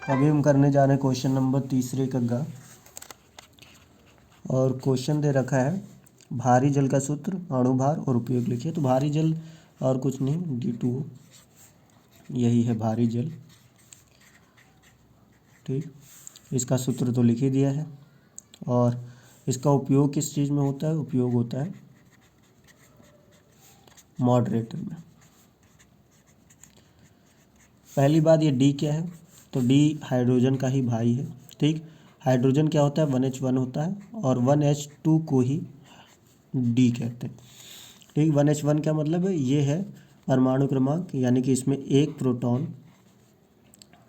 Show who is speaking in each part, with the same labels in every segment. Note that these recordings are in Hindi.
Speaker 1: अभी हम करने जा रहे हैं क्वेश्चन नंबर तीसरे का गा। और क्वेश्चन दे रखा है भारी जल का सूत्र, अणुभार और उपयोग लिखिए। तो भारी जल और कुछ नहीं, D2O, यही है भारी जल। ठीक, इसका सूत्र तो लिख ही दिया है। और इसका उपयोग किस चीज़ में होता है? उपयोग होता है मॉडरेटर में। पहली बात, ये D क्या है? तो D हाइड्रोजन का ही भाई है। ठीक, हाइड्रोजन क्या होता है? 1H1 होता है और 1H2 को ही D कहते हैं। ठीक, 1H1 क्या मतलब है? ये है परमाणु क्रमांक, यानी कि इसमें एक प्रोटॉन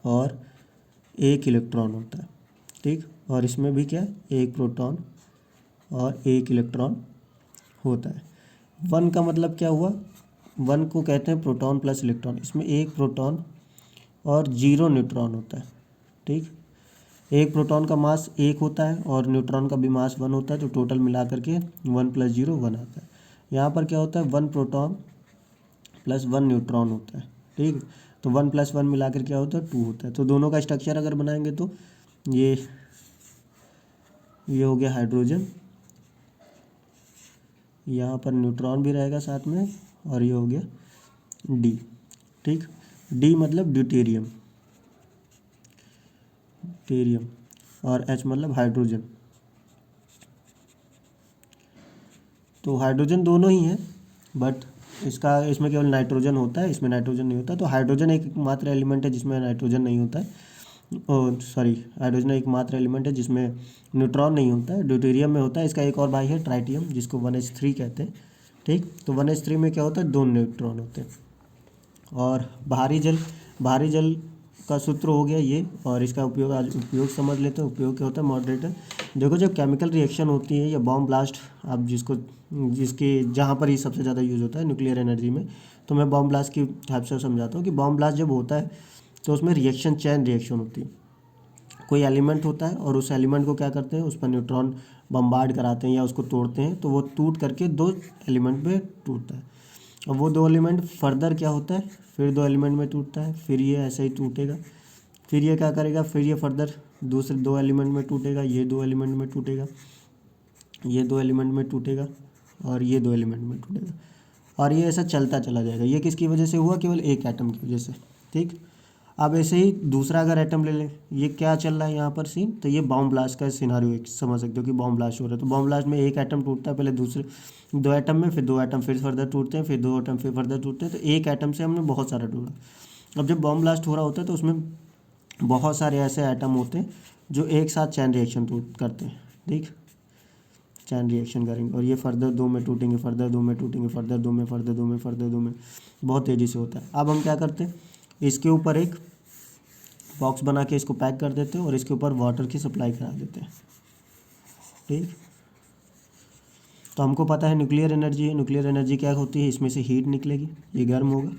Speaker 1: और एक इलेक्ट्रॉन होता है। ठीक, और इसमें भी क्या, एक प्रोटॉन और एक इलेक्ट्रॉन होता है। 1 का मतलब क्या हुआ? 1 को कहते हैं प्रोटॉन प्लस इलेक्ट्रॉन। इसमें एक प्रोटॉन और 0 न्यूट्रॉन होता है। ठीक, एक प्रोटॉन का मास 1 होता है और न्यूट्रॉन का भी मास 1 होता है, तो टोटल मिला करके 1 + 0 1 आता है। यहाँ पर क्या होता है? 1 प्रोटॉन प्लस 1 न्यूट्रॉन होता है। ठीक, तो 1 + 1 मिलाकर क्या होता है? 2 होता है। तो दोनों का स्ट्रक्चर अगर बनाएंगे तो ये हो गया हाइड्रोजन, यहाँ पर न्यूट्रॉन भी रहेगा साथ में, और ये हो गया D। ठीक, D मतलब ड्यूटेरियम, और H मतलब हाइड्रोजन। तो हाइड्रोजन दोनों ही हैं, बट इसमें केवल नाइट्रोजन होता है, इसमें नाइट्रोजन नहीं होता। तो हाइड्रोजन एकमात्र एलिमेंट है जिसमें नाइट्रोजन नहीं होता है। हाइड्रोजन एकमात्र एलिमेंट है जिसमें न्यूट्रॉन नहीं होता है, ड्यूटेरियम में होता है। इसका एक और भाई है ट्राइटियम, जिसको 1H3 कहते हैं। ठीक, तो 1H3 में क्या होता है? 2 न्यूट्रॉन होते हैं। और भारी जल का सूत्र हो गया ये, और इसका उपयोग आज उपयोग समझ लेते हैं। उपयोग क्या होता है? मॉडरेटर। देखो, जब केमिकल रिएक्शन होती है या बॉम्ब ब्लास्ट, आप जिसके जहाँ पर ये सबसे ज़्यादा यूज़ होता है न्यूक्लियर एनर्जी में, तो मैं बॉम्ब ब्लास्ट की हिसाब से समझाता हूँ कि बॉम्ब ब्लास्ट जब होता है तो उसमें चैन रिएक्शन होती है। कोई एलिमेंट होता है और उस एलिमेंट को क्या करते हैं? उस पर न्यूट्रॉन बम्बार्ड कराते हैं या उसको तोड़ते हैं, तो वो टूट करके 2 एलिमेंट में टूटता है। और वो 2 एलिमेंट फर्दर क्या होता है? फिर 2 एलिमेंट में टूटता है, फिर ये ऐसे ही टूटेगा, फिर ये क्या करेगा? फिर ये फर्दर दूसरे 2 एलिमेंट में टूटेगा, ये 2 एलिमेंट में टूटेगा, ये 2 एलिमेंट में टूटेगा, और ये 2 एलिमेंट में टूटेगा, और ये ऐसा चलता चला जाएगा। ये किसकी वजह से हुआ? केवल एक एटम की वजह से। ठीक, अब ऐसे ही दूसरा अगर एटम ले लें, ये क्या चल रहा है यहाँ पर सीन? तो ये बॉम्ब ब्लास्ट का सिनारियो एक समझ सकते हो कि बॉम्ब ब्लास्ट हो रहा है। तो बॉम्ब ब्लास्ट में एक एटम टूटता है, पहले दूसरे 2 एटम में, फिर 2 एटम फिर फर्दर टूटते हैं, फिर 2 एटम फिर फर्दर टूटते हैं। तो एक एटम से हमने बहुत सारा टूटा। अब जब बॉम्ब ब्लास्ट हो रहा होता है तो उसमें बहुत सारे ऐसे एटम होते हैं जो एक साथ चैन रिएक्शन करते हैं। ठीक, चैन रिएक्शन करेंगे, और ये फर्दर 2 में टूटेंगे, फर्दर 2 में टूटेंगे, फर्दर 2 में, फर्दर 2 में, फर्दर 2 में, बहुत तेज़ी से होता है। अब हम क्या करते हैं? इसके ऊपर एक बॉक्स बना के इसको पैक कर देते हैं और इसके ऊपर वाटर की सप्लाई करा देते हैं। ठीक, तो हमको पता है न्यूक्लियर एनर्जी है। न्यूक्लियर एनर्जी क्या होती है? इसमें से हीट निकलेगी, ये गर्म होगा,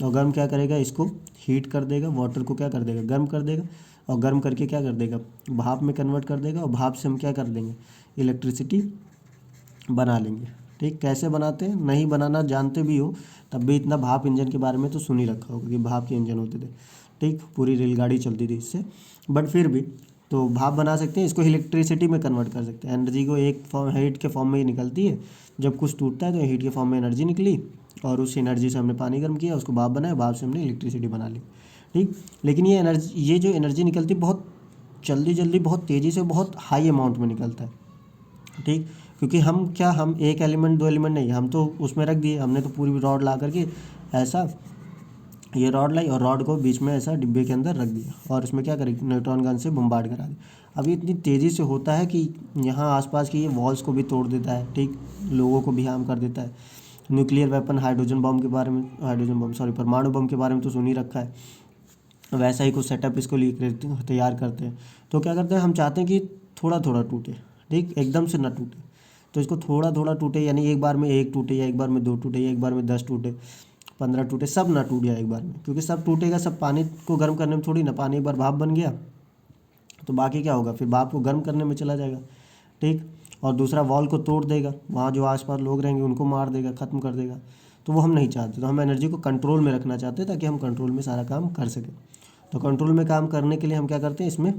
Speaker 1: और गर्म क्या करेगा? इसको हीट कर देगा, वाटर को क्या कर देगा? गर्म कर देगा, और गर्म करके क्या कर देगा? भाप में कन्वर्ट कर देगा, और भाप से हम क्या कर देंगे? इलेक्ट्रिसिटी बना लेंगे। ठीक, कैसे बनाते हैं? नहीं बनाना जानते भी हो तब भी इतना भाप इंजन के बारे में तो सुन ही रखा होगा कि भाप के इंजन होते थे। ठीक, पूरी रेलगाड़ी चलती थी इससे, बट फिर भी तो भाप बना सकते हैं, इसको इलेक्ट्रिसिटी में कन्वर्ट कर सकते हैं। एनर्जी को एक फॉर्म हीट के फॉर्म में ही निकलती है। जब कुछ टूटता है तो हीट के फॉर्म में एनर्जी निकली, और उस एनर्जी से हमने पानी गर्म किया, उसको भाप बनाया, भाप से हमने इलेक्ट्रिसिटी बना ली। ठीक, लेकिन ये जो एनर्जी निकलती है बहुत जल्दी बहुत तेज़ी से, बहुत हाई अमाउंट में निकलता है। ठीक, क्योंकि हम एक एलिमेंट 2 एलिमेंट नहीं, हम तो उसमें रख दिए। हमने तो पूरी रॉड ला करके ऐसा, ये रॉड लाई और रॉड को बीच में ऐसा डिब्बे के अंदर रख दिया, और इसमें क्या करें? न्यूट्रॉन गन से बम्बार्ड करा दिया। अब ये इतनी तेज़ी से होता है कि यहाँ आसपास की ये वॉल्स को भी तोड़ देता है। ठीक, लोगों को भी हार्म कर देता है। न्यूक्लियर वेपन, परमाणु बम के बारे में तो सुन ही रखा है। वैसा ही कुछ सेटअप इसको लिए तैयार करते हैं। तो क्या करते हैं? हम चाहते हैं कि थोड़ा थोड़ा टूटे। ठीक, एकदम से ना टूटे, तो इसको थोड़ा थोड़ा टूटे, यानी एक बार में 1 टूटे, या एक बार में 2 टूटे, या एक बार में 10 टूटे, 15 टूटे, सब ना टूट जाए एक बार में। क्योंकि सब टूटेगा, सब पानी को गर्म करने में थोड़ी ना, पानी एक बार भाप बन गया तो बाकी क्या होगा? फिर भाप को गर्म करने में चला जाएगा। ठीक, और दूसरा वॉल को तोड़ देगा, वहाँ जो आसपास लोग रहेंगे उनको मार देगा, ख़त्म कर देगा। तो वो हम नहीं चाहते। तो हम एनर्जी को कंट्रोल में रखना चाहते हैं ताकि हम कंट्रोल में सारा काम कर सकें। तो कंट्रोल में काम करने के लिए हम क्या करते हैं, इसमें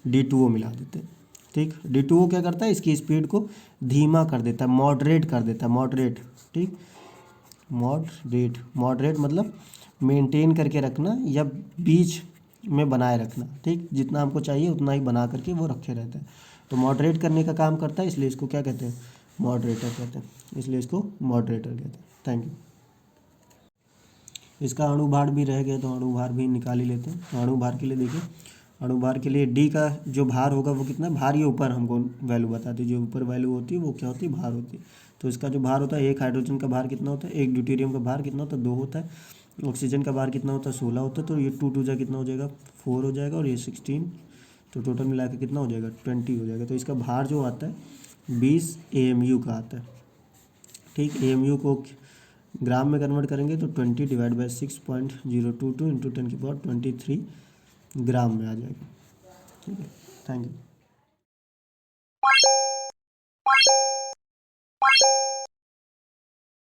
Speaker 1: D2O मिला देते हैं। ठीक, D2O क्या करता है, इसकी स्पीड को धीमा कर देता है, मॉडरेट कर देता है, मॉडरेट। ठीक, मॉडरेट, मॉडरेट मतलब मेंटेन करके रखना या बीच में बनाए रखना। ठीक, जितना हमको चाहिए उतना ही बना करके वो रखे रहते हैं। तो मॉडरेट करने का काम करता है, इसलिए इसको क्या कहते हैं, मॉडरेटर कहते हैं, इसलिए इसको मॉडरेटर कहते हैं। Thank you. इसका अणु भार भी रह गया, तो अणु भार भी निकाल ही लेते हैं। तो अणु भार के लिए देखिए, अणु भार के लिए डी का जो भार होगा वो कितना, भार ये ऊपर हमको वैल्यू बताती है, जो ऊपर वैल्यू होती है वो क्या होती है, भार होती है। तो इसका जो भार होता है, एक हाइड्रोजन का भार कितना होता है, एक ड्यूटेरियम का भार कितना होता है, 2 होता है। ऑक्सीजन का भार कितना होता है, 16 होता है। तो ये 2 2 जा कितना हो जाएगा, 4 हो जाएगा, और ये 16, तो टोटल मिला के कितना हो जाएगा, 20 हो जाएगा। तो इसका भार जो आता है 20 AMU का आता है। ठीक, AMU को ग्राम में कन्वर्ट करेंगे तो 20 डिवाइड बाई 6.022 इंटू 10⁻23 ग्राम में आ जाएगा। ठीक है, थैंक यू।